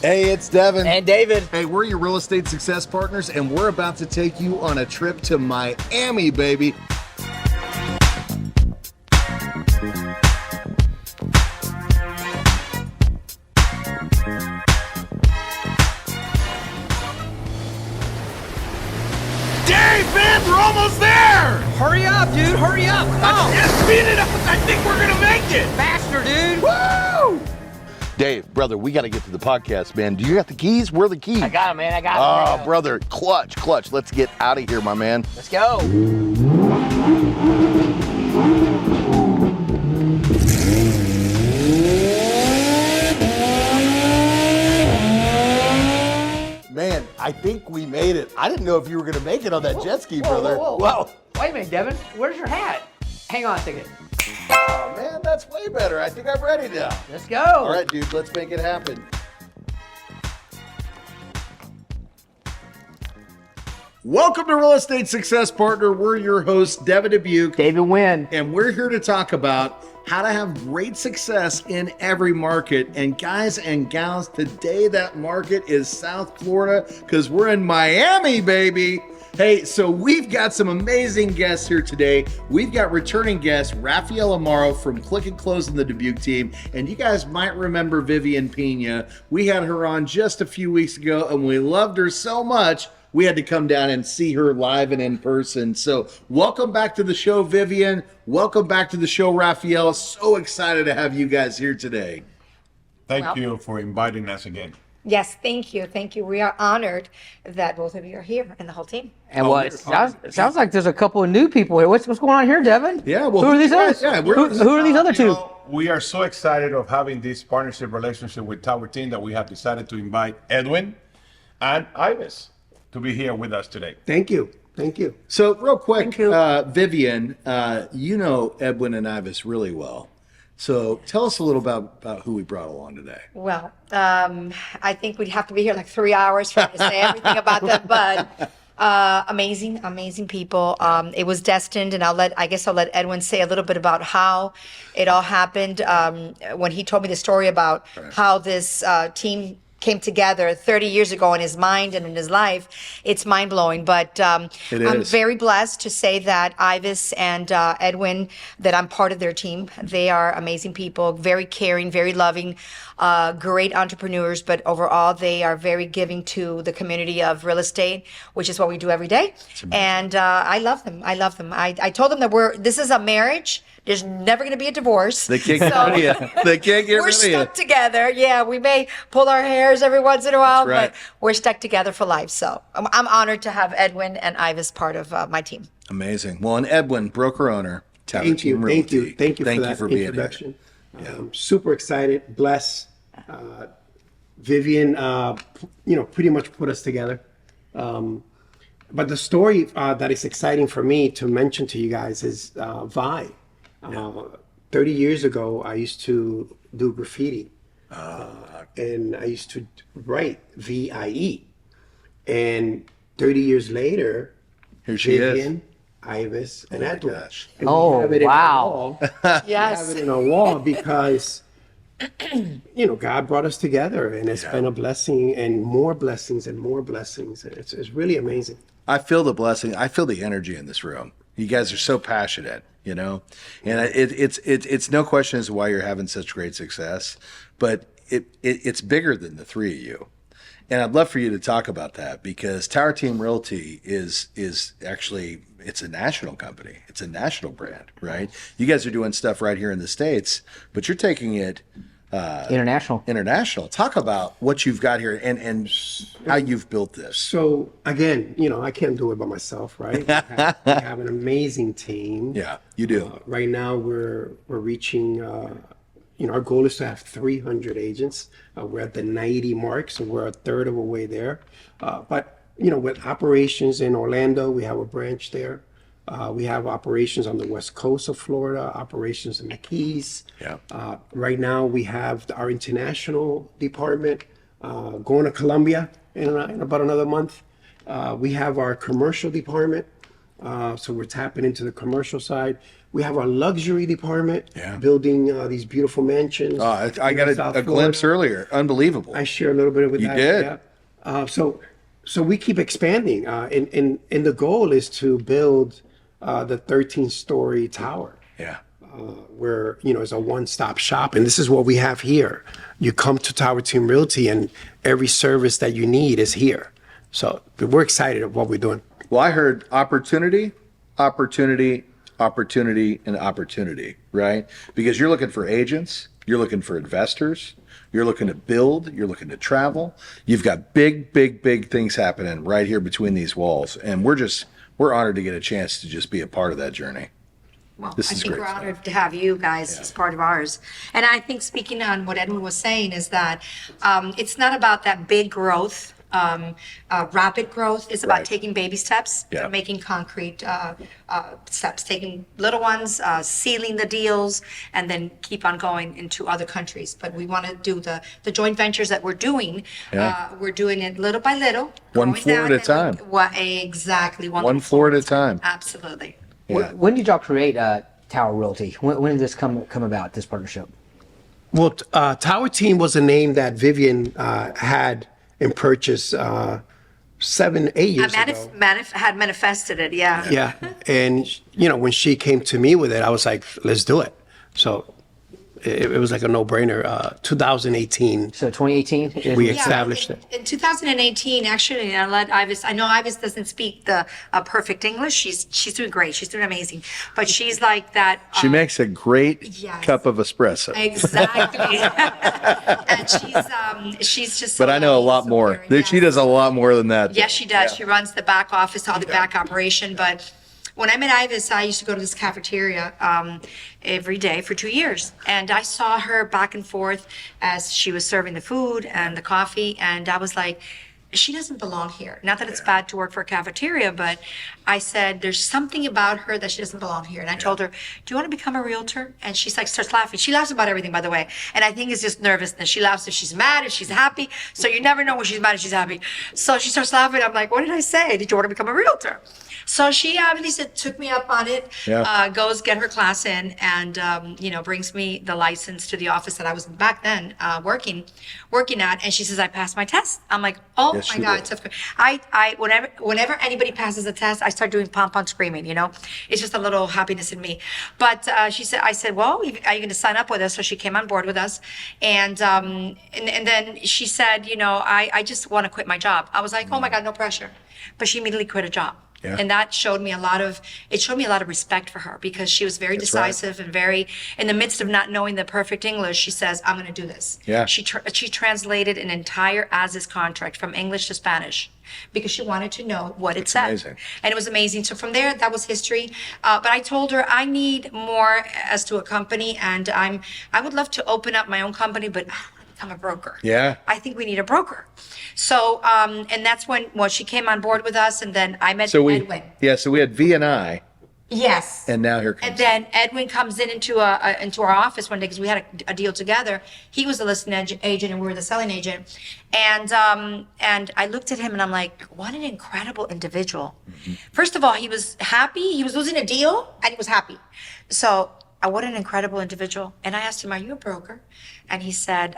Hey, it's Devin. And David. Hey, we're your real estate success partners, and we're about to take you on a trip to Miami, baby. Dave, man, we're almost there! Hurry up, dude. Hurry up. Come on. Yeah, speed it up. I think we're gonna make it. Faster, dude. Woo! Dave, brother, we got to get to the podcast, man. Do you got the keys? Where are the keys? I got him, man. I got him. Oh, brother, clutch. Let's get out of here, my man. Let's go. Man, I think we made it. I didn't know if you were going to make it on that jet ski, brother. Whoa. Wait a minute, Devin. Where's your hat? Hang on a second. Oh, man, that's way better. I think I'm ready now. Let's go. All right, dude, let's make it happen. Welcome to Real Estate Success Partner. We're your hosts, Devin and David Wynn. and we're here to talk about how to have great success in every market. And guys and gals, today that market is South Florida because we're in Miami, baby. Hey, so we've got some amazing guests here today. We've got returning guest Raphael Amaro from Click and Close in the Dubuque team. And you guys might remember Vivian Peña. We had her on just a few weeks ago and we loved her so much, we had to come down and see her live and in person. So welcome back to the show, Vivian. Welcome back to the show, Raphael. So excited to have you guys here today. Thank you for inviting us again. Yes, thank you. Thank you. We are honored that both of you are here and the whole team. And what? Sounds like there's a couple of new people here. What's going on here, Devin? Yeah, well, who are these others? yeah, who are these other You two? know, we are so excited of having this partnership relationship with Tower Team that we have decided to invite Edwin and Ives to be here with us today. Thank you. Thank you. So real quick, Thank you. Vivian, you know Edwin and Ives really well. So tell us a little about who we brought along today. Well, I think we'd have to be here like 3 hours for me to say everything about them, but amazing people. It was destined, and I guess I'll let Edwin say a little bit about how it all happened. When he told me the story about how this team came together 30 years ago in his mind and in his life, it's mind-blowing. But I'm very blessed to say that Ives and Edwin, that I'm part of their team. They are amazing people, very caring, very loving, great entrepreneurs, but overall they are very giving to the community of real estate, which is what we do every day. And I love them. I told them that this is a marriage. There's never going to be a divorce. They can't get rid of you. They can't get We're rid of you. stuck together. Yeah, we may pull our hairs every once in a while, That's right. but we're stuck together for life. So I'm honored to have Edwin and Ives part of my team. Amazing. Well, and Edwin, broker owner, Tower Thank Team you. Realty. Thank you for that being here. introduction. Super excited, blessed. Vivian, pretty much put us together. But the story that is exciting for me to mention to you guys is Vi. 30 years ago, I used to do graffiti. And I used to write VIE. And 30 years later, Here she Vivian, Ives, and Edwin. gosh. And we Oh, have it in wow. our wall. We have Yes. it in our wall because, God brought us together, and it's been a blessing, and more blessings and more blessings. And it's really amazing. I feel the blessing. I feel the energy in this room. You guys are so passionate, and it's no question as to why you're having such great success, but it's bigger than the three of you. And I'd love for you to talk about that because Tower Team Realty is actually, it's a national company. It's a national brand, right? You guys are doing stuff right here in the States, but you're taking it international. Talk about what you've got here and how you've built this. So again, I can't do it by myself, right? We have an amazing team. Yeah, you do. Right now, we're reaching. Our goal is to have 300 agents. We're at the 90 mark, so we're a third of a way there. But with operations in Orlando, we have a branch there. We have operations on the west coast of Florida, operations in the Keys. Yeah. Right now, we have our international department going to Colombia in about another month. We have our commercial department So we're tapping into the commercial side. We have our luxury department, Yeah. building these beautiful mansions. I here got in South a glimpse Florida. earlier. Unbelievable. I share a little bit with You that. did. Yeah. So we keep expanding, and the goal is to build the 13-story tower, Yeah. where it's a one-stop shop, and this is what we have here. You come to Tower Team Realty, and every service that you need is here. So we're excited of what we're doing. Well, I heard opportunity, opportunity, opportunity, and opportunity, right? Because you're looking for agents, you're looking for investors, you're looking to build, you're looking to travel. You've got big, big, big things happening right here between these walls. And we're honored to get a chance to just be a part of that journey. Well, This I is think great we're stuff. honored to have you guys as part of ours. And I think speaking on what Edwin was saying is that it's not about that big growth, rapid growth. It's about Right. taking baby steps, Yeah. making concrete steps, taking little ones, sealing the deals, and then keep on going into other countries. But we want to do the joint ventures that we're doing. Yeah. We're doing it little by little. One growing floor at that, a and time. Exactly. One floor at a time. Absolutely. Yeah. When did y'all create Tower Realty? When did this come about, this partnership? Well, Tower Team was a name that Vivian had and purchased 7-8 years ago. Had manifested it, yeah. Yeah, and when she came to me with it, I was like, "Let's do it." So it was like a no-brainer. 2018, So 2018? we Yeah, established it. in 2018, actually, I let Ivis. I know Ivis doesn't speak the perfect English. She's doing great. She's doing amazing. But she's like that. She makes a great Yes. cup of espresso. Exactly. And she's just. But so I know a lovely, lot so more. caring. She Yes. does a lot more than that. Yes, she does. She runs the back office, all the back operation. But when I met Ivis, I used to go to this cafeteria every day for 2 years. And I saw her back and forth as she was serving the food and the coffee. And I was like, she doesn't belong here. Not that it's bad to work for a cafeteria, but I said, there's something about her that she doesn't belong here. And I told her, do you want to become a realtor? And she's like, starts laughing. She laughs about everything, by the way. And I think it's just nervousness. She laughs if she's mad, if she's happy. So you never know when she's mad, if she's happy. So she starts laughing. I'm like, what did I say? Did you want to become a realtor? So she obviously took me up on it, Yeah. goes get her class in, and brings me the license to the office that I was back then working at. And she says, I passed my test. I'm like, oh Yes, my you God. did. So whenever anybody passes a test, I start doing pom-pom screaming, It's just a little happiness in me. But I said, well, are you going to sign up with us? So she came on board with us. And then she said, I just want to quit my job. I was like, oh my God, no pressure. But she immediately quit a job. Yeah. And that showed me a lot of respect for her, because she was very That's right. decisive and very, in the midst of not knowing the perfect English, she says, I'm going to do this. Yeah. She translated an entire as-is contract from English to Spanish because she wanted to know what it said. amazing. And it was amazing. So from there, that was history. But I told her I need more as to a company, and I would love to open up my own company, but I don't want to become a broker. Yeah. I think we need a broker. So, and that's when she came on board with us, and then I met So Edwin. we had V and I, Yes. and now here comes. And then Edwin comes into our office one day because we had a deal together. He was the listing agent and we were the selling agent. And I looked at him and I'm like, what an incredible individual. Mm-hmm. First of all, he was happy. He was losing a deal and he was happy. So what an incredible individual. And I asked him, are you a broker? And he said,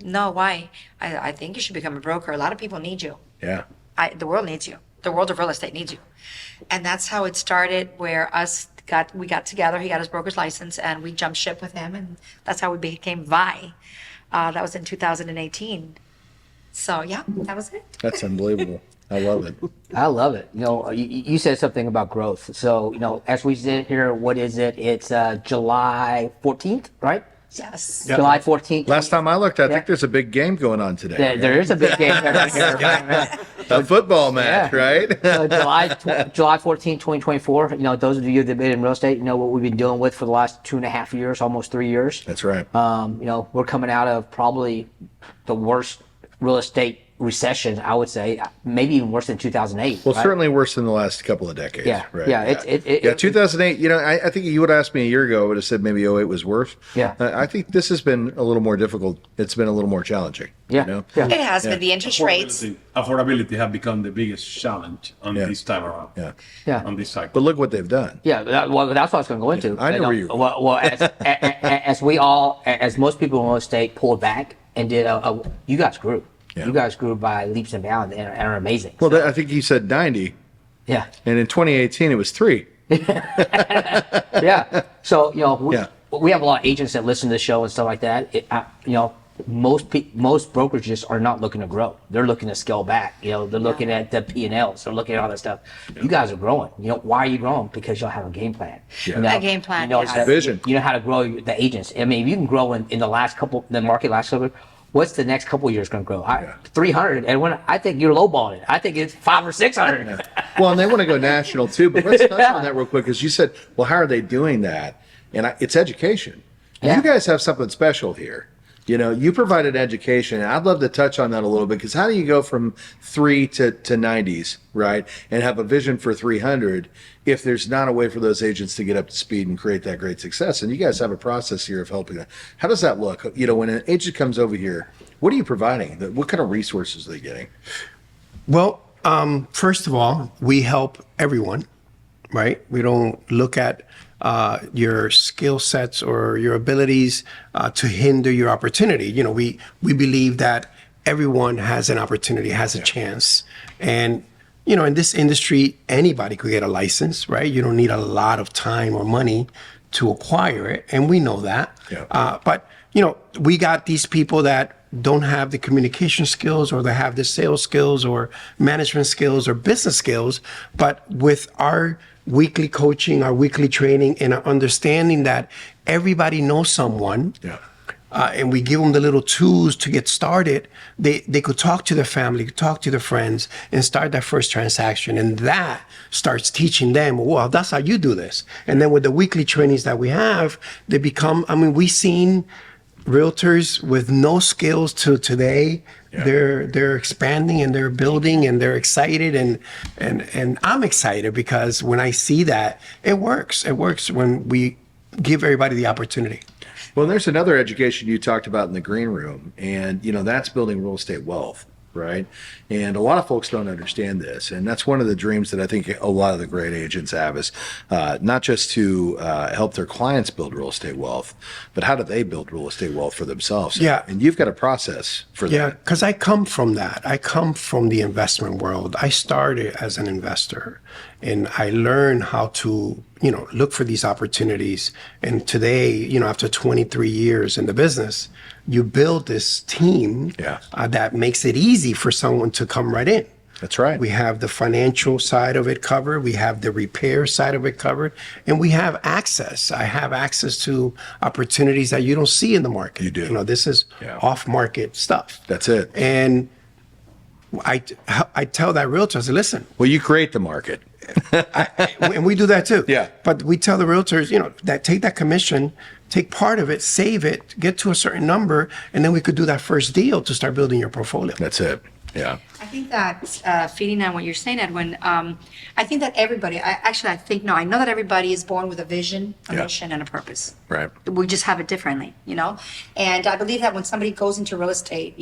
no, why? I think you should become a broker. A lot of people need you. Yeah. The world needs you. The world of real estate needs you. And that's how it started, where we got together. He got his broker's license and we jumped ship with him. And that's how we became Vi. That was in 2018. So yeah, that was it. That's unbelievable. I love it. I love it. You said something about growth. So, as we sit here, what is it? It's July 14th, right? Yes. Yep. July 14th. Last time I looked, I Yeah. think there's a big game going on today. There is a big game right here. A football match, Yeah. right? July 14, 2024. Those of you that have been in real estate, what we've been dealing with for the last 2.5 years, almost 3 years. That's right. We're coming out of probably the worst real estate recession, I would say, maybe even worse than 2008. Well, right? certainly worse than the last couple of decades. Yeah, Right. yeah, Yeah, 2008, I think you would have asked me a year ago, I would have said maybe '08 was worse. Yeah. I think this has been a little more difficult. It's been a little more challenging. Yeah, yeah. It has been the interest rates. Affordability have become the biggest challenge on Yeah. this time around. Yeah. Yeah. On this cycle. But look what they've done. Yeah, well, that's what I was going to go into. I know where you're going. Well, as most people in real estate pulled back and did you guys grew. Yeah. You guys grew by leaps and bounds and are amazing. Well, I think you said 90, Yeah, and in 2018 it was 3. yeah. So Yeah. we have a lot of agents that listen to the show and stuff like that. Most brokerages are not looking to grow. They're looking to scale back. They're looking at the P&Ls. They're looking at all that stuff. You guys are growing. Why are you growing? Because y'all have a game plan. Yeah. A game plan, You know yes. how to, Vision. You know how to grow the agents. I mean, if you can grow in the market last couple. What's the next couple of years going to grow? 300. And I think you're lowballing it. I think it's 500 or 600. Well, and they want to go national too. But let's touch on that real quick, because you said, well, how are they doing that? And it's education. Yeah. You guys have something special here. You provided education, and I'd love to touch on that a little bit, because how do you go from 3 to 90s, right, and have a vision for 300 if there's not a way for those agents to get up to speed and create that great success? And you guys have a process here of helping them. How does that look? When an agent comes over here, what are you providing? What kind of resources are they getting? Well, first of all, we help everyone, right? We don't look at your skill sets or your abilities to hinder your opportunity. We believe that everyone has an opportunity, has a chance. And, in this industry, anybody could get a license, right? You don't need a lot of time or money to acquire it. And we know that. Yeah. But, we got these people that don't have the communication skills, or they have the sales skills or management skills or business skills. But with our weekly coaching, our weekly training, and our understanding that everybody knows someone, and we give them the little tools to get started, they could talk to their family, talk to their friends, and start that first transaction. And that starts teaching them, well, that's how you do this. And then with the weekly trainings that we have, they become, we've seen realtors with no skills to today. They're expanding and they're building and they're excited, and I'm excited because when I see that, it works. It works when we give everybody the opportunity. Well, there's another education you talked about in the green room, and that's building real estate wealth, right? And a lot of folks don't understand this, and that's one of the dreams that I think a lot of the great agents have, is not just to help their clients build real estate wealth, but how do they build real estate wealth for themselves? Yeah. And you've got a process for that. Yeah, because I come from that. I come from the investment world. I started as an investor, and I learned how to, look for these opportunities. And today, after 23 years in the business, you build this team that makes it easy for someone to come right in. That's right. We have the financial side of it covered. We have the repair side of it covered. And we have access. I have access to opportunities that you don't see in the market. You do. This is off-market stuff. That's it. And I tell that realtor, I say, listen. Well, you create the market. And we do that too. Yeah. But we tell the realtors, that take that commission, take part of it, save it, get to a certain number, and then we could do that first deal to start building your portfolio. That's it. Yeah. I think that feeding on what you're saying, Edwin, I think that everybody, I know that everybody is born with a vision, a mission, and a purpose. Right. We just have it differently, And I believe that when somebody goes into real estate,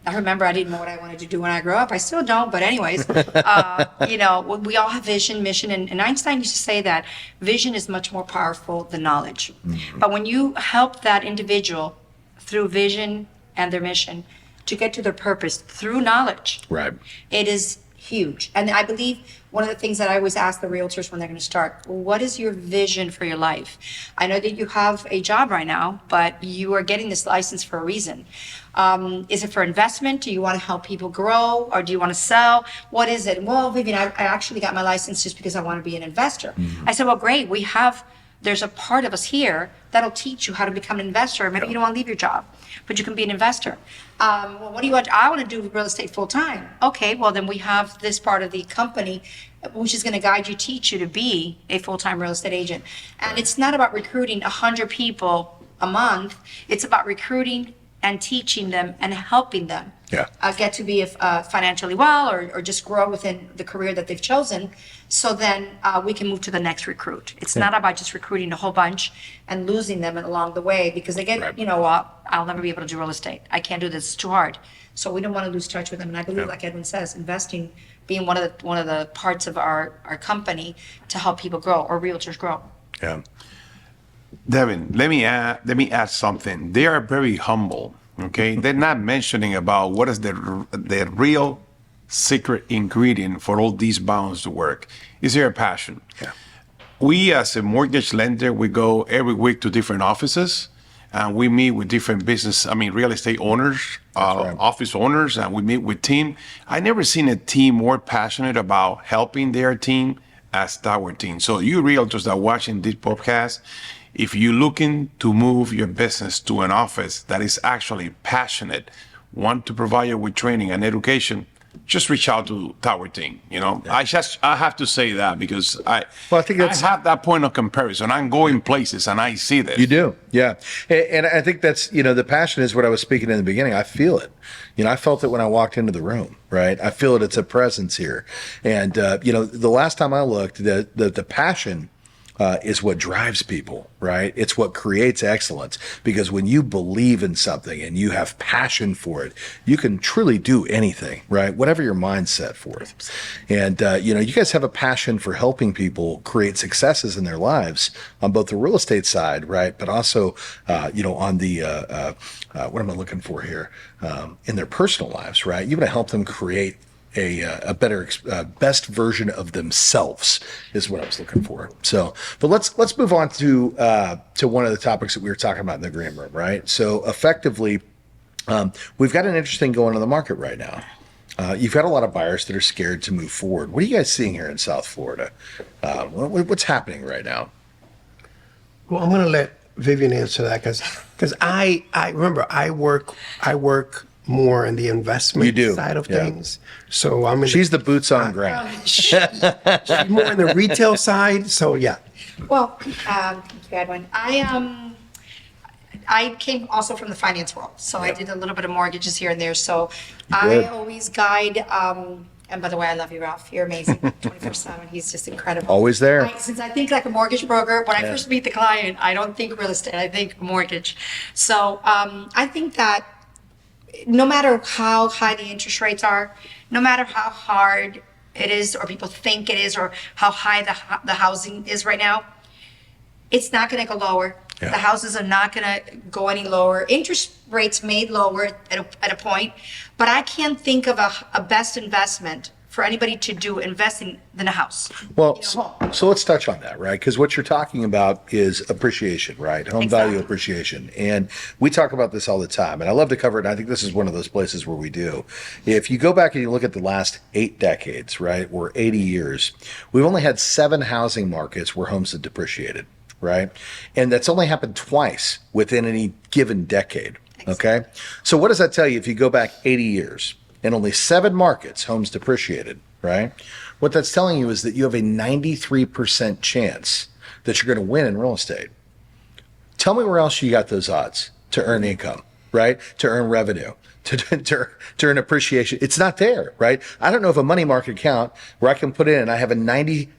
I remember I didn't know what I wanted to do when I grew up. I still don't, but anyways, we all have vision, mission, and Einstein used to say that vision is much more powerful than knowledge. Mm-hmm. But when you help that individual through vision and their mission to get to their purpose through knowledge, Right. it is huge. And I believe one of the things that I always ask the realtors when they're going to start, what is your vision for your life? I know that you have a job right now, but you are getting this license for a reason. Is it for investment? Do you want to help people grow, or do you want to sell? What is it? Well, Vivian, I actually got my license just because I want to be an investor. Mm-hmm. I said, well, great. There's a part of us here that'll teach you how to become an investor. Maybe you don't want to leave your job, but you can be an investor. Well, what do you want? I want to do real estate full time. Okay, well, then we have this part of the company which is going to guide you, teach you to be a full-time real estate agent. And it's not about recruiting 100 people a month. It's about recruiting and teaching them and helping them Yeah. get to be financially well or just grow within the career that they've chosen. So then we can move to the next recruit. It's not about just recruiting a whole bunch and losing them along the way because they get, I'll never be able to do real estate. I can't do this. It's too hard. So we don't want to lose touch with them. And I believe, like Edwin says, investing being one of the parts of our company to help people grow or realtors grow. Yeah. Devin, let me add something. They are very humble. Okay, they're not mentioning about what is the real secret ingredient for all these bounds to work. Is there a passion? Yeah. We as a mortgage lender, we go every week to different offices and we meet with different real estate owners, office owners, and we meet with team. I never seen a team more passionate about helping their team as Tower Team. So you realtors that are watching this podcast, if you're looking to move your business to an office that is actually passionate, want to provide you with training and education, just reach out to Tower Team. I have to say that because I have that point of comparison. I'm going places and I see this. You do, yeah. And I think that's, the passion is what I was speaking in the beginning. I feel it. I felt it when I walked into the room, right? I feel it. It's a presence here. And, the last time I looked, the passion is what drives people, right? It's what creates excellence, because when you believe in something and you have passion for it, you can truly do anything, right? Whatever your mind's set for it. And, you guys have a passion for helping people create successes in their lives on both the real estate side, right? But also, on the, what am I looking for here? In their personal lives, right? You want to help them create a better, best version of themselves is what I was looking for. So, but let's move on to one of the topics that we were talking about in the green room, right? So effectively, we've got an interesting going on the market right now. You've got a lot of buyers that are scared to move forward. What are you guys seeing here in South Florida? What's happening right now? Well, I'm going to let Vivian answer that because I remember I work more in the investment side of things. So She's the boots on ground. She's more in the retail side. So yeah. Well, thank you, Edwin. I came also from the finance world, so I did a little bit of mortgages here and there. So I always guide. And by the way, I love you, Ralph. You're amazing. 24/7. He's just incredible. Always there. Since I think like a mortgage broker, when I first meet the client, I don't think real estate. I think mortgage. So I think that no matter how high the interest rates are, no matter how hard it is, or people think it is, or how high the housing is right now, it's not going to go lower. Yeah. The houses are not going to go any lower. Interest rates may lower at a point, but I can't think of a best investment for anybody to do investing than a house. Well, so let's touch on that, right? Because what you're talking about is appreciation, right? Home value appreciation. And we talk about this all the time. And I love to cover it. And I think this is one of those places where we do. If you go back and you look at the last 8 decades, right, or 80 years, we've only had 7 housing markets where homes have depreciated, right? And that's only happened twice within any given decade, okay? So what does that tell you if you go back 80 years? In only 7 markets, homes depreciated, right? What that's telling you is that you have a 93% chance that you're going to win in real estate. Tell me where else you got those odds to earn income, right? To earn revenue, to earn appreciation. It's not there, right? I don't know of a money market account where I can put in, I have a 97%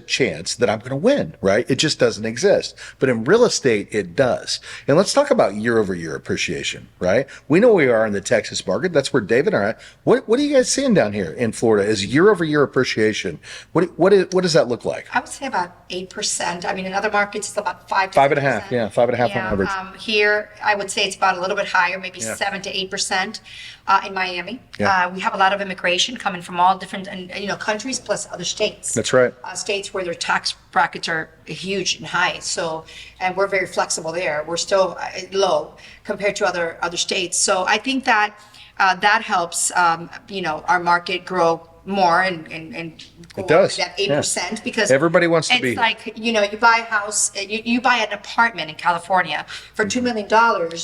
chance that I'm going to win, right? It just doesn't exist. But in real estate, it does. And let's talk about year over year appreciation, right? We know we are in the Texas market. That's where David and I are at. What are you guys seeing down here in Florida as year over year appreciation? What does that look like? I would say about 8%. I mean, in other markets, it's about 5 to 5.5. Yeah, 5.5 on average. Here, I would say it's about a little bit higher, maybe 7 to 8% in Miami. Yeah. We have a lot of immigration coming from all different countries plus other states. That's right. States where their tax brackets are huge and high. So, and we're very flexible there. We're still low compared to other states. So I think that that helps, our market grow more and go it does. That 8% because everybody wants to be. It's like, you buy a house, you buy an apartment in California for $2 million.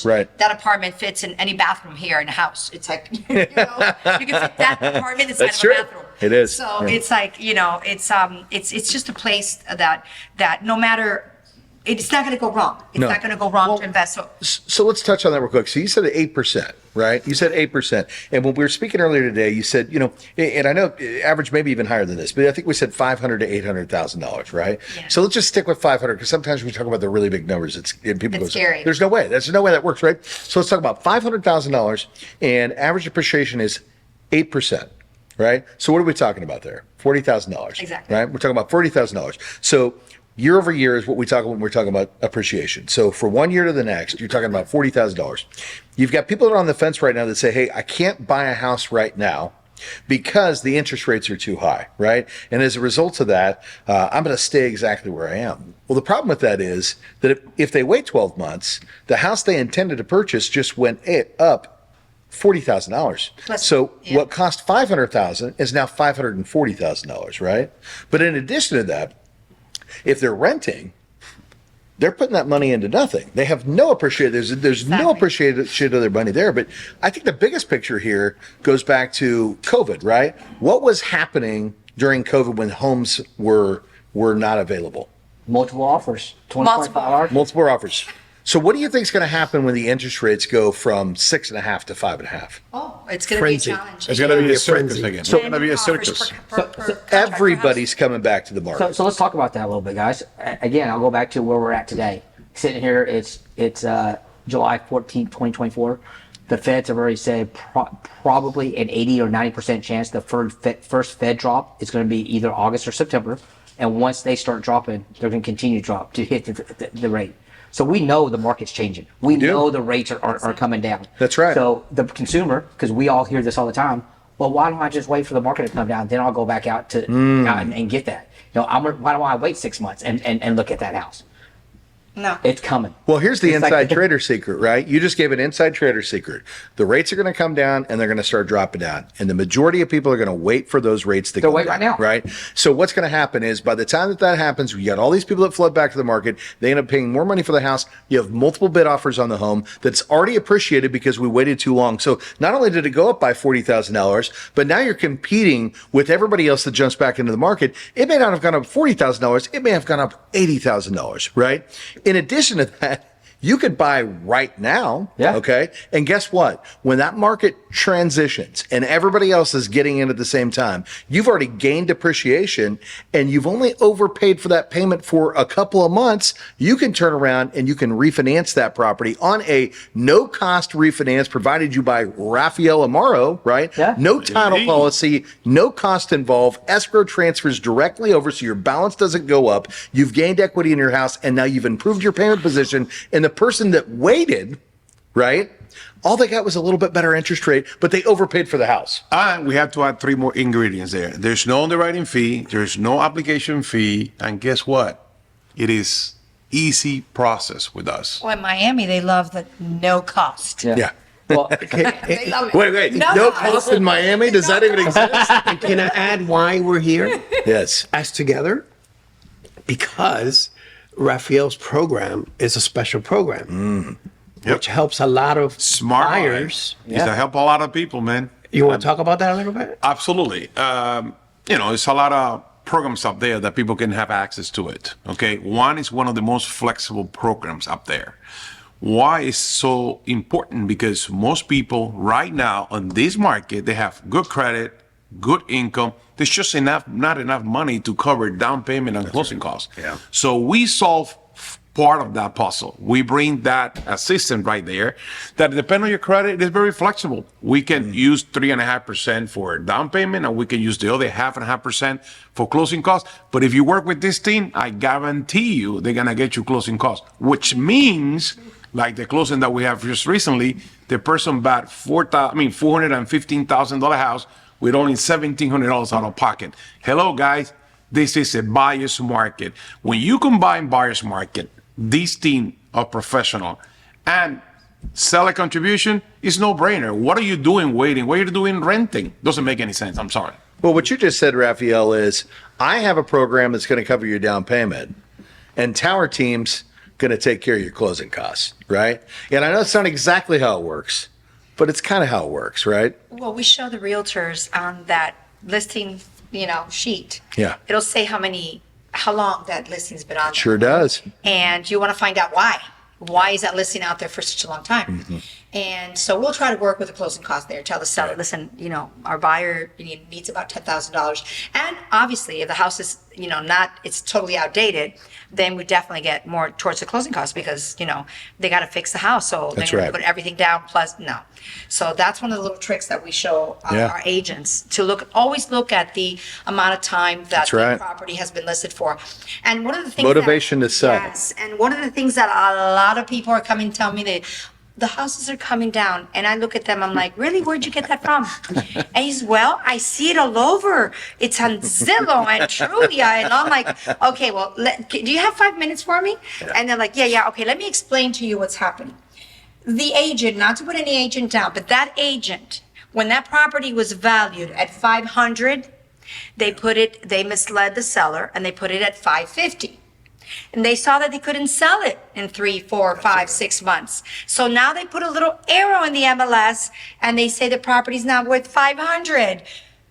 Right. That apartment fits in any bathroom here in the house. It's like, you can fit that apartment inside of a bathroom. It is. So it's like, it's just a place that no matter it's not going to go wrong. It's No. not going to go wrong to invest. So let's touch on that real quick. So you said 8%, right? You said 8%. And when we were speaking earlier today, you said, and I know average maybe even higher than this, but I think we said $500,000 to $800,000, right? Yeah. So let's just stick with 500 because sometimes we talk about the really big numbers. And people It's go, scary. there's no way. There's no way that works, right? So let's talk about $500,000 and average appreciation is 8%, right? So what are we talking about there? $40,000. Exactly. Right? We're talking about $40,000. So year over year is what we talk about when we're talking about appreciation. So for 1 year to the next, you're talking about $40,000. You've got people that are on the fence right now that say, hey, I can't buy a house right now because the interest rates are too high, right? And as a result of that, I'm going to stay exactly where I am. Well, the problem with that is that if they wait 12 months, the house they intended to purchase just went up $40,000. Plus- So yeah. what cost $500,000 is now $540,000, right? But in addition to that, if they're renting, they're putting that money into nothing. They have no appreciation. There's no Exactly. appreciation of their money there. But I think the biggest picture here goes back to COVID, right? What was happening during COVID when homes were not available? Multiple offers, 24 Multiple hours. Multiple offers. So what do you think is going to happen when the interest rates go from 6.5 to 5.5? Oh, it's going to be a Frenzy. challenge. It's going to be a Yeah. circus Frenzy. again. So- It's going to be a circus. Everybody's coming back to the market. So let's talk about that a little bit, guys. Again, I'll go back to where we're at today. Sitting here, it's July 14th, 2024. The Feds have already said probably an 80 or 90% chance the first Fed drop is going to be either August or September. And once they start dropping, they're going to continue to drop to hit the rate. So we know the market's changing. We do. know the rates are coming down. That's right. So the consumer, because we all hear this all the time, well, why don't I just wait for the market to come down? Then I'll go back out to out and get that. Why don't I wait 6 months and look at that house? No. It's coming. Well, here's the It's like- inside trader secret, right? You just gave an inside trader secret. The rates are going to come down and they're going to start dropping down. And the majority of people are going to wait for those rates to They'll come wait down. right now. Right? So what's going to happen is by the time that happens, you got all these people that flood back to the market. They end up paying more money for the house. You have multiple bid offers on the home that's already appreciated because we waited too long. So not only did it go up by $40,000, but now you're competing with everybody else that jumps back into the market. It may not have gone up $40,000. It may have gone up $80,000, right? In addition to that, you could buy right now, Yeah. okay? And guess what? When that market transitions and everybody else is getting in at the same time, you've already gained appreciation and you've only overpaid for that payment for a couple of months. You can turn around and you can refinance that property on a no-cost refinance provided you by Raphael Amaro, right? Yeah. No title policy, no cost involved, escrow transfers directly over so your balance doesn't go up. You've gained equity in your house and now you've improved your payment position. And the person that waited, right, all they got was a little bit better interest rate, but they overpaid for the house. And we have to add 3 more ingredients there. There's no underwriting fee, there's no application fee, and guess what? It is easy process with us. Well, in Miami, they love the no cost. Yeah. Well, They love it. Wait. No cost in Miami? Does that even exist? And can I add why we're here Yes. as together? Because Raphael's program is a special program, which helps a lot of Smart buyers. It's to help a lot of people, man. You want to talk about that a little bit? Absolutely. There's a lot of programs up there that people can have access to it. Okay. One is one of the most flexible programs up there. Why is so important? Because most people right now on this market, they have good credit, good income. There's just not enough money to cover down payment and closing costs. Yeah. So we solve part of that puzzle. We bring that assistant right there that depending on your credit is very flexible. We can use 3.5% for down payment and we can use the other 0.5% for closing costs. But if you work with this team, I guarantee you they're gonna get you closing costs, which means like the closing that we have just recently, the person bought $415,000 house with only $1,700 out of pocket. Hello, guys. This is a buyer's market. When you combine buyer's market, this team of professional and seller contribution is no brainer. What are you doing waiting? What are you doing renting? Doesn't make any sense. I'm sorry. Well, what you just said, Raphael, is I have a program that's going to cover your down payment, and Tower Team's going to take care of your closing costs, right? And I know it's not exactly how it works, but it's kind of how it works, right? Well, we show the realtors on that listing, sheet. Yeah. It'll say how many how long that listing's been on there. Sure does. And you want to find out why. Why is that listing out there for such a long time? And so we'll try to work with the closing cost there. Tell the seller, listen, our buyer needs about $10,000. And obviously, if the house is, it's totally outdated, then we definitely get more towards the closing costs because, they got to fix the house. So they're going to put everything down plus, no. So that's one of the little tricks that we show our agents to always look at the amount of time that the property has been listed for. And one of the things Motivation to sell. Yes. And one of the things that a lot of people are coming to tell me the houses are coming down. And I look at them, I'm like, really? Where'd you get that from? And he says, well, I see it all over. It's on Zillow and Trulia. And I'm like, okay, well, do you have 5 minutes for me? And they're like, yeah. Okay, let me explain to you what's happening. The agent, not to put any agent down, but that agent, when that property was valued at 500, they misled the seller and they put it at 550. And they saw that they couldn't sell it in 3, 4, 5, 6 months. So now they put a little arrow in the MLS and they say the property's now worth 500.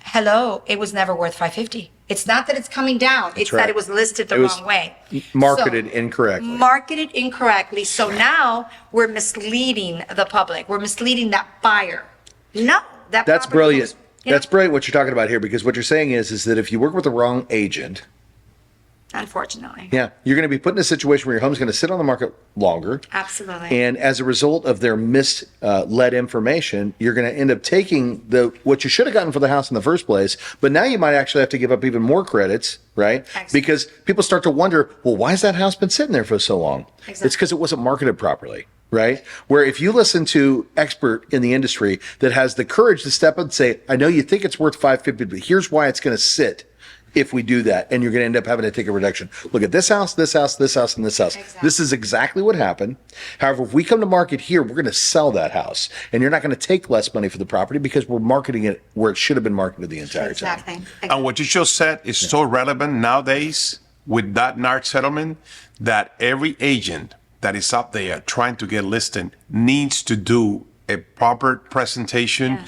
Hello, it was never worth 550. It's not that it's coming down. It's that it was listed the wrong way. Marketed incorrectly. Marketed incorrectly. So now we're misleading the public. We're misleading that buyer. No, That's brilliant. That's brilliant what you're talking about here, because what you're saying is that if you work with the wrong agent, unfortunately. Yeah, you're going to be put in a situation where your home's going to sit on the market longer. Absolutely. And as a result of their misled information, you're going to end up taking what you should have gotten for the house in the first place, but now you might actually have to give up even more credits, right? Excellent. Because people start to wonder, well, why has that house been sitting there for so long? Exactly. It's because it wasn't marketed properly. Right? Where if you listen to expert in the industry that has the courage to step up and say, I know you think it's worth 550, but here's why it's going to sit if we do that. And you're going to end up having to take a reduction. Look at this house, this house, this house, and this house. Exactly. This is exactly what happened. However, if we come to market here, we're going to sell that house. And you're not going to take less money for the property because we're marketing it where it should have been marketed the entire time. Exactly. And what you just said is so relevant nowadays with that NARC settlement that every agent that is up there trying to get listed needs to do a proper presentation,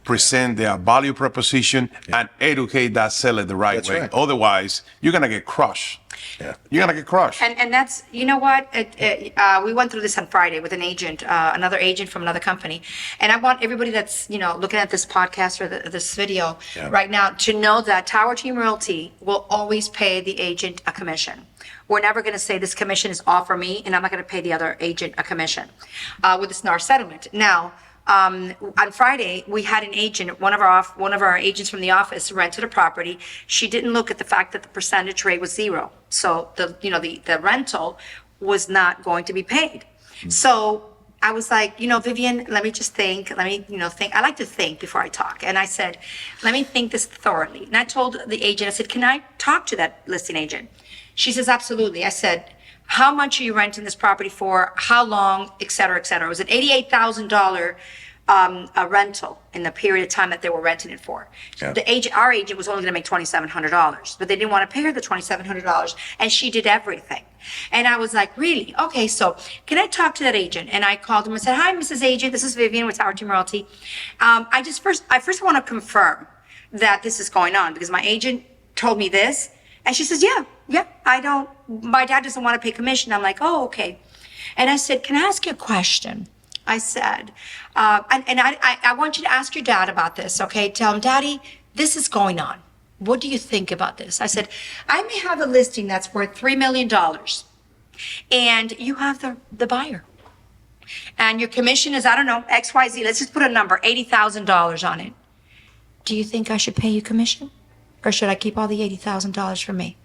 present their value proposition, and educate that seller the right way. Right. Otherwise, you're going to get crushed. Yeah. You're going to get crushed. And that's, you know what? We went through this on Friday with an agent, another agent from another company. And I want everybody that's, looking at this podcast or this video right now to know that Tower Team Realty will always pay the agent a commission. We're never going to say this commission is all for me, and I'm not going to pay the other agent a commission with this NAR settlement. Now, on Friday, we had an agent, one of our agents from the office rented a property. She didn't look at the fact that the percentage rate was 0. So the rental was not going to be paid. So I was like, Vivian, let me just think. Think. I like to think before I talk. And I said, let me think this thoroughly. And I told the agent, I said, can I talk to that listing agent? She says, absolutely. I said, how much are you renting this property for? How long, et cetera, et cetera. It was an $88,000 a rental in the period of time that they were renting it for. Yeah. Our agent was only going to make $2,700, but they didn't want to pay her the $2,700, and she did everything. And I was like, really? Okay, so can I talk to that agent? And I called him and said, hi, Mrs. Agent, this is Vivian with Tower Team Realty. I first want to confirm that this is going on because my agent told me this. And she says, yeah, my dad doesn't want to pay commission. I'm like, oh, okay. And I said, can I ask you a question? I said, I want you to ask your dad about this, okay? Tell him, Daddy, this is going on. What do you think about this? I said, I may have a listing that's worth $3 million, and you have the buyer. And your commission is, I don't know, XYZ. Let's just put a number, $80,000 on it. Do you think I should pay you commission? Or should I keep all the $80,000 for me?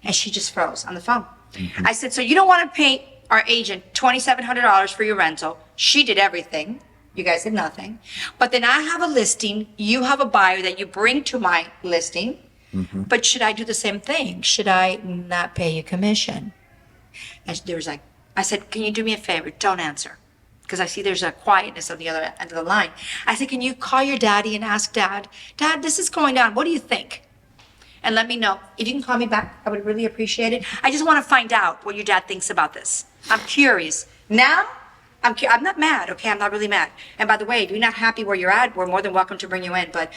And she just froze on the phone. Mm-hmm. I said, so you don't want to pay our agent $2,700 for your rental. She did everything. You guys did nothing. But then I have a listing. You have a buyer that you bring to my listing. Mm-hmm. But should I do the same thing? Should I not pay you commission? And there was like, I said, can you do me a favor? Don't answer. Because I see there's a quietness on the other end of the line. I said, can you call your daddy and ask Dad, this is going on. What do you think? And let me know. If you can call me back, I would really appreciate it. I just want to find out what your dad thinks about this. I'm curious. Now, I'm not mad, okay? I'm not really mad. And by the way, if you're not happy where you're at, we're more than welcome to bring you in. But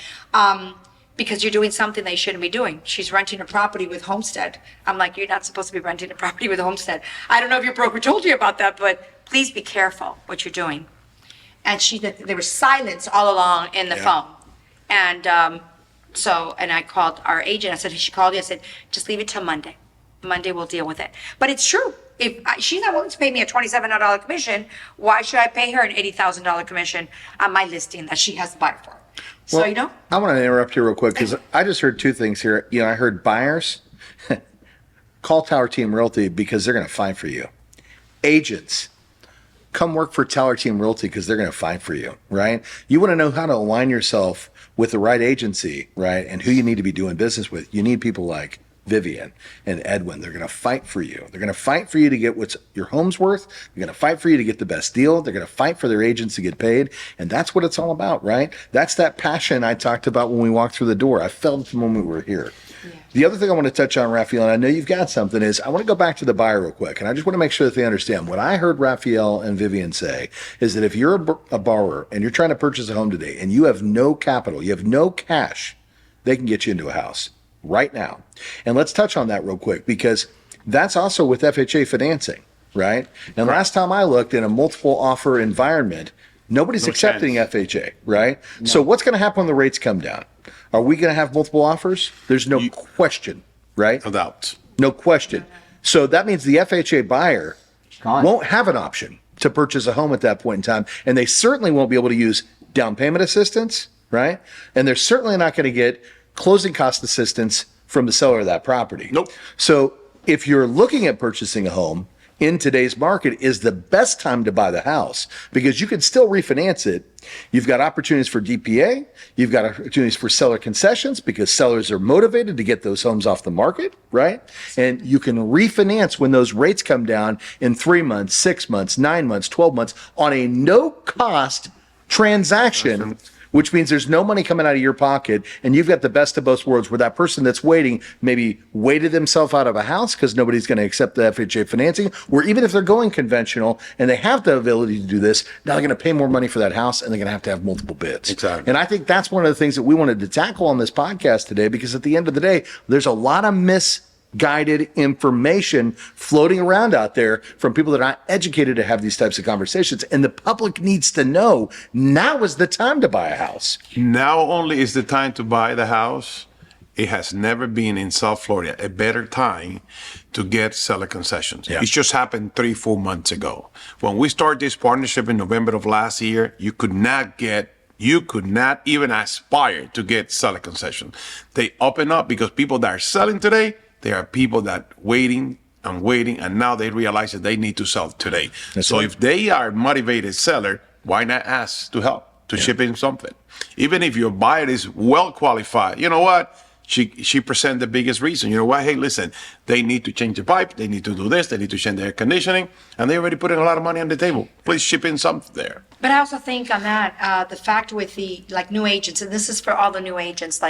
because you're doing something they shouldn't be doing. She's renting a property with Homestead. I'm like, you're not supposed to be renting a property with Homestead. I don't know if your broker told you about that, but please be careful what you're doing. And there was silence all along in the phone. And and I called our agent. I said, she called you. I said, just leave it till Monday. Monday we'll deal with it. But it's true. If she's not willing to pay me a $2,700 commission, why should I pay her an $80,000 commission on my listing that she has to buy for? So, Well, I want to interrupt you real quick because I just heard two things here. I heard buyers call Tower Team Realty because they're going to fight for you. Agents, come work for Tower Team Realty because they're going to fight for you, right? You want to know how to align yourself with the right agency, right? And who you need to be doing business with. You need people like Vivian and Edwin. They're going to fight for you. They're going to fight for you to get what's your home's worth. They're going to fight for you to get the best deal. They're going to fight for their agents to get paid. And that's what it's all about, right? That's that passion I talked about when we walked through the door. I felt it when we were here. Yeah. The other thing I want to touch on, Raphael, and I know you've got something, is I want to go back to the buyer real quick. And I just want to make sure that they understand. What I heard Raphael and Vivian say is that if you're a borrower and you're trying to purchase a home today and you have no capital, you have no cash, they can get you into a house right now. And let's touch on that real quick because that's also with FHA financing, right? And last time I looked in a multiple offer environment, nobody's accepting FHA, right? No. So what's going to happen when the rates come down? Are we going to have multiple offers? There's no question, right? No doubt. No question. So that means the FHA buyer won't have an option to purchase a home at that point in time. And they certainly won't be able to use down payment assistance, right? And they're certainly not going to get closing cost assistance from the seller of that property. Nope. So if you're looking at purchasing a home in today's market is the best time to buy the house because you can still refinance it. You've got opportunities for DPA. You've got opportunities for seller concessions because sellers are motivated to get those homes off the market, right? And you can refinance when those rates come down in 3 months, 6 months, 9 months, 12 months on a no cost transaction, which means there's no money coming out of your pocket and you've got the best of both worlds where that person that's waiting maybe waited themselves out of a house because nobody's going to accept the FHA financing, or even if they're going conventional and they have the ability to do this, now they're going to pay more money for that house and they're going to have multiple bids. Exactly. And I think that's one of the things that we wanted to tackle on this podcast today because at the end of the day, there's a lot of misguided information floating around out there from people that are not educated to have these types of conversations. And the public needs to know now is the time to buy a house. Now only is the time to buy the house. It has never been in South Florida a better time to get seller concessions. Yeah. It just happened 3-4 months ago. When we started this partnership in November of last year, you could not even aspire to get seller concessions. They open up because people that are selling today, there are people that waiting, and now they realize that they need to sell today. So if they are motivated seller, why not ask to help, to ship in something? Even if your buyer is well qualified, you know what? She present the biggest reason. You know what? Hey, listen, they need to change the pipe. They need to do this. They need to change the air conditioning. And they already put in a lot of money on the table. Please ship in something there. But I also think on that, the fact with the new agents, and this is for all the new agents,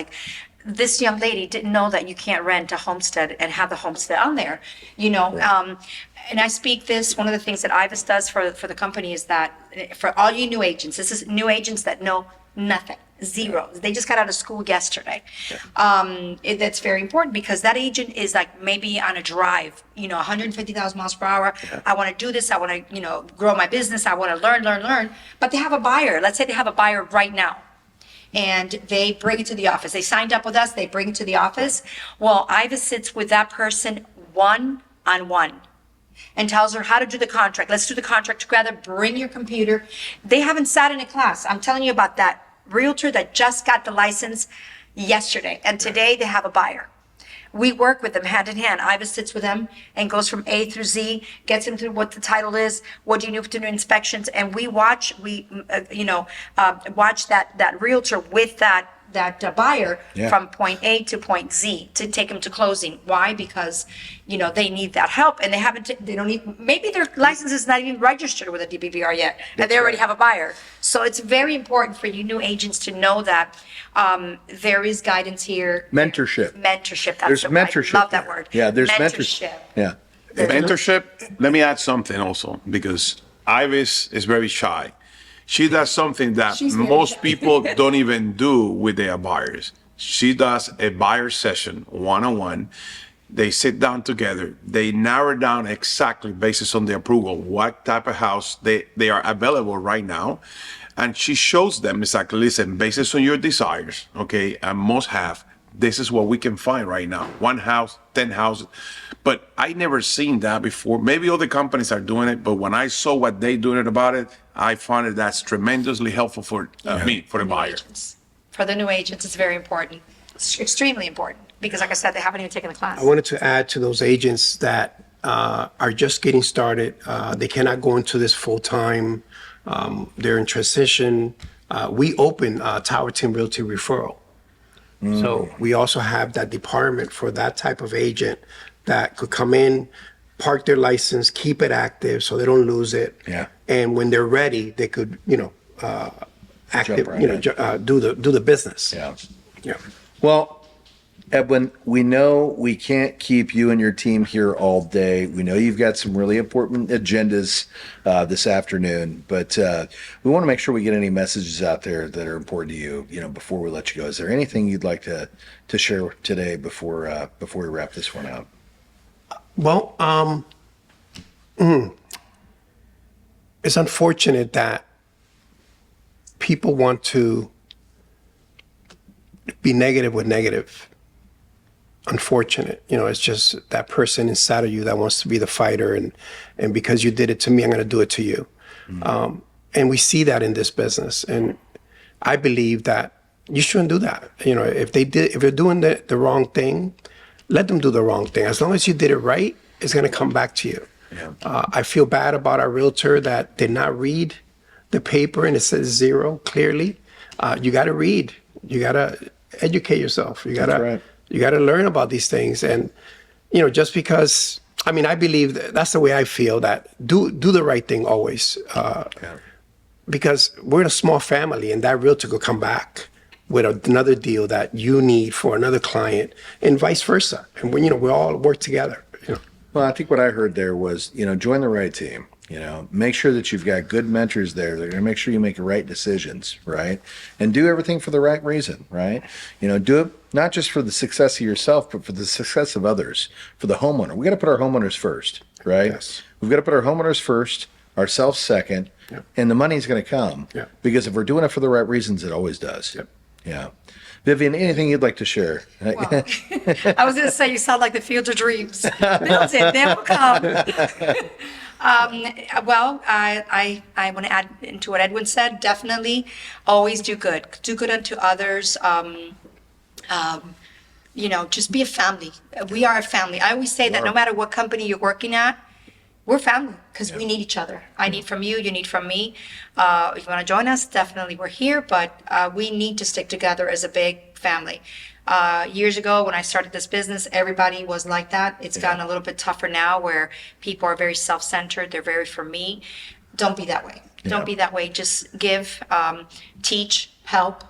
this young lady didn't know that you can't rent a homestead and have the homestead on there, and I speak this, one of the things that IVAS does for the company is that for all you new agents, this is new agents that know nothing, zero. They just got out of school yesterday. That's very important because that agent is like maybe on a drive, 150,000 miles per hour. I want to do this. I want to, grow my business. I want to learn, but they have a buyer. Let's say they have a buyer right now. And they bring it to the office. They signed up with us, they bring it to the office. Well, IVAS sits with that person one-on-one and tells her how to do the contract. Let's do the contract together, bring your computer. They haven't sat in a class. I'm telling you about that realtor that just got the license yesterday. And today they have a buyer. We work with them hand in hand. IVAS sits with them and goes from A through Z, gets them through what the title is, what do you need to do inspections, and we watch that realtor with that buyer from point A to point Z to take them to closing. Why? Because they need that help, and maybe their license is not even registered with a DBVR yet, and they already have a buyer. So it's very important for you new agents to know that there is guidance here. Mentorship. There's mentorship. I love that word. Yeah, there's mentorship. Yeah. Mentorship, let me add something also, because Ivis is very shy. She does something that most people don't even do with their buyers. She does a buyer session one-on-one. They sit down together. They narrow down exactly basis on the approval what type of house they are available right now. And she shows them exactly, listen, basis on your desires, okay, and must have, this is what we can find right now. 1 house, 10 houses. But I never seen that before. Maybe other companies are doing it, but when I saw what they doing about it, I found it that's tremendously helpful for me, for the buyer. Agents. For the new agents, it's very important. It's extremely important because, like I said, they haven't even taken the class. I wanted to add to those agents that are just getting started. They cannot go into this full time. They're in transition. We open Tower Team Realty referral. So we also have that department for that type of agent that could come in, park their license, keep it active so they don't lose it. Yeah. And when they're ready, they could, active, right do the business. Yeah. Yeah. Well, Edwin, we know we can't keep you and your team here all day. We know you've got some really important agendas this afternoon, but we want to make sure we get any messages out there that are important to you, before we let you go. Is there anything you'd like to share today before we wrap this one out? Well, it's unfortunate that people want to be negative with negative. Unfortunate. It's just that person inside of you that wants to be the fighter, and because you did it to me, I'm going to do it to you. Mm-hmm. And we see that in this business, and I believe that you shouldn't do that. If they're doing the wrong thing, let them do the wrong thing. As long as you did it right, it's going to come back to you. Yeah. I feel bad about our realtor that did not read the paper and it says 0 clearly. You got to read. You got to educate yourself. You got to. You got to learn about these things. And, just because, I believe that's the way I feel, that do the right thing always. Because we're in a small family and that realtor could come back with another deal that you need for another client and vice versa. And we all work together. Well, I think what I heard there was, join the right team. Make sure that you've got good mentors there. They're going to make sure you make the right decisions, right? And do everything for the right reason, right? Do it not just for the success of yourself, but for the success of others, for the homeowner. We got to put our homeowners first, right? Yes. We've got to put our homeowners first, ourselves second, and the money's going to come. Yeah. Because if we're doing it for the right reasons, it always does. Yep. Yeah. Vivian, anything you'd like to share? Well, I was going to say, you sound like the Field of Dreams. Build it, they will come. Well, I want to add into what Edwin said. Definitely, always do good. Do good unto others. Just be a family. We are a family. I always say that no matter what company you're working at, we're family because we need each other. I need from you, you need from me. If you want to join us, definitely we're here, but we need to stick together as a big family. Years ago, when I started this business, everybody was like that. It's gotten a little bit tougher now where people are very self-centered. They're very for me. Don't be that way. Don't be that way. Just give, teach, help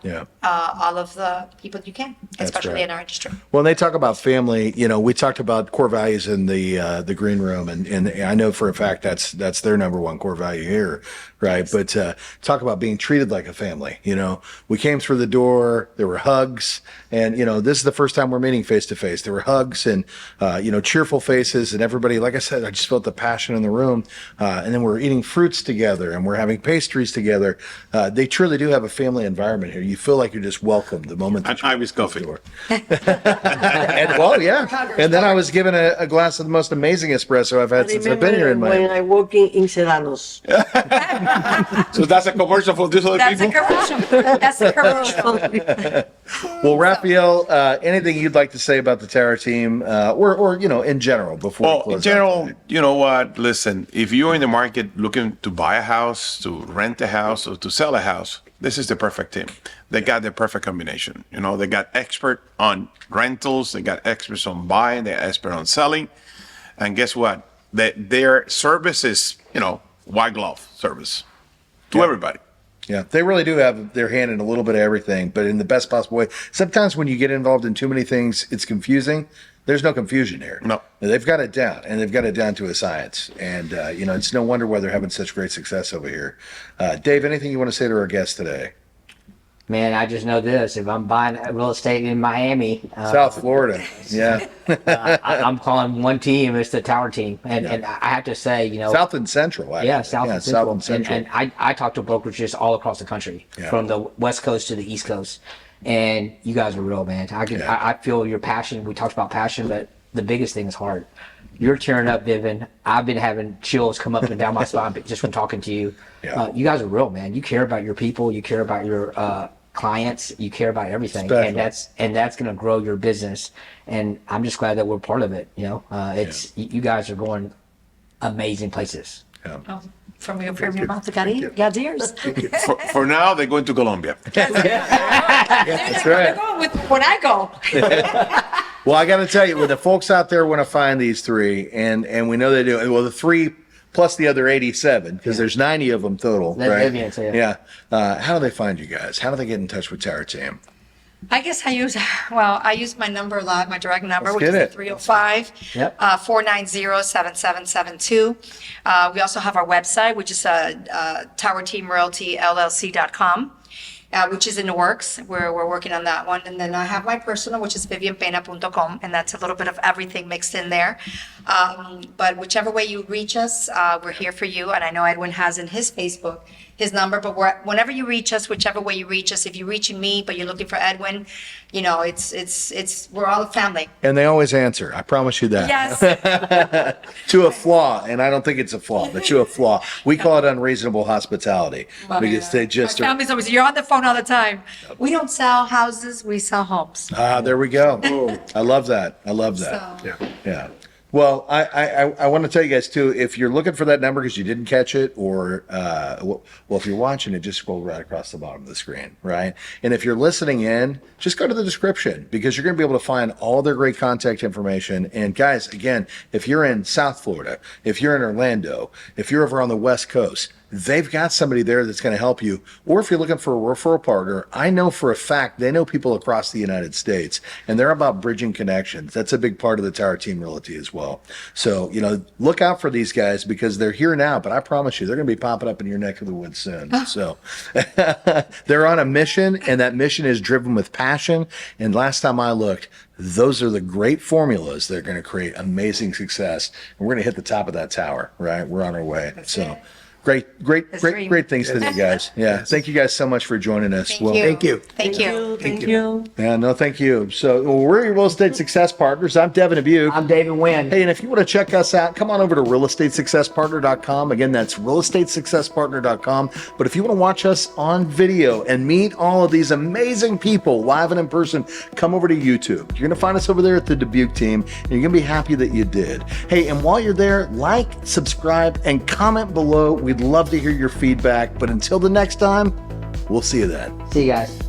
all of the people you can, especially in our industry. When they talk about family, we talked about core values in the green room, and I know for a fact that's their number one core value here, right? But talk about being treated like a family. We came through the door, there were hugs, and this is the first time we're meeting face to face. There were hugs and cheerful faces, and everybody. Like I said, I just felt the passion in the room, and then we're eating fruits together, and we're having pastries together. They truly do have a family environment here. You feel like you're just welcome the moment that you Irish coffee. And then I was given a glass of the most amazing espresso I've had since I've been here in when Miami. I work in Serranos. So that's a commercial for these other That's a people? commercial. That's a commercial. Well, Raphael, anything you'd like to say about the Tower Team, or in general before we Well, close in general, out today? you know what? Listen, if you're in the market looking to buy a house, to rent a house, or to sell a house, this is the perfect team. They got the perfect combination. They got expert on rentals, they got experts on buying, they're expert on selling, and guess what? Their service is, white glove service to everybody. Yeah, they really do have their hand in a little bit of everything, but in the best possible way. Sometimes when you get involved in too many things, it's confusing. There's no confusion here. No. They've got it down, and they've got it down to a science. And, it's no wonder why they're having such great success over here. Dave, anything you want to say to our guests today? Man, I just know this. If I'm buying real estate in Miami, South Florida. Yeah. I'm calling one team. It's the Tower Team. And I have to say, South and Central. Actually. yeah, South and Central. South and Central. And I talk to brokerages all across the country, Yeah. from the West Coast to the East Coast. And you guys are real, man. I feel your passion. We talked about passion, but the biggest thing is heart. You're tearing up, Vivian. I've been having chills come up and down my spine just from talking to you. Yeah. You guys are real, man. You care about your people. You care about your clients. You care about everything, Special. and that's going to grow your business. And I'm just glad that we're part of it. You guys are going amazing places. Oh, from your mouth to God's ears. For now, they're going to Colombia. That's right. When I go. Well, I got to tell you, when the folks out there want to find these three, and we know they do, well, the three plus the other 87, because there's 90 of them total, That's right? Vivian, so yeah. How do they find you guys? How do they get in touch with Tower Team? I guess I use my number a lot, my direct number, Let's which get is it. 305 Yep. 490-7772. We also have our website, which is Tower Team Realty LLC.com. Which is in the works. We're working on that one. And then I have my personal, which is vivianpeña.com, and that's a little bit of everything mixed in there. But whichever way you reach us, we're here for you. And I know Edwin has in his Facebook his number, but whenever you reach us, whichever way you reach us, if you're reaching me, but you're looking for Edwin, it's we're all a family. And they always answer. I promise you that. Yes. To a flaw, and I don't think it's a flaw, but to a flaw. We call it unreasonable hospitality because they just My are. family's always, you're on the phone all the time. We don't sell houses, we sell homes. There we go. I love that. I love that. So- Yeah. Well, I want to tell you guys too, if you're looking for that number because you didn't catch it, or if you're watching it, just scroll right across the bottom of the screen, right? And if you're listening in, just go to the description, because you're going to be able to find all their great contact information. And guys, again, if you're in South Florida, if you're in Orlando, if you're over on the West Coast, they've got somebody there that's going to help you. Or if you're looking for a referral partner, I know for a fact they know people across the United States, and they're about bridging connections. That's a big part of the Tower Team Realty as well. So, look out for these guys, because they're here now, but I promise you, they're going to be popping up in your neck of the woods soon. So they're on a mission, and that mission is driven with passion. And last time I looked, those are the great formulas that are going to create amazing success. And we're going to hit the top of that tower, right? We're on our way. So. Great things to you guys. Yeah. Thank you guys so much for joining us. Thank you. Thank you. Thank you. Thank you. Yeah, no, thank you. So we're your real estate success partners. I'm Devin and Buke. I'm David Wynn. Hey, and if you want to check us out, come on over to realestatesuccesspartner.com. Again, that's realestatesuccesspartner.com. But if you want to watch us on video and meet all of these amazing people live and in person, come over to YouTube. You're going to find us over there at the Dubuque team, and you're going to be happy that you did. Hey, and while you're there, like, subscribe, and comment below. We'd love to hear your feedback. But until the next time, we'll see you then. See you guys.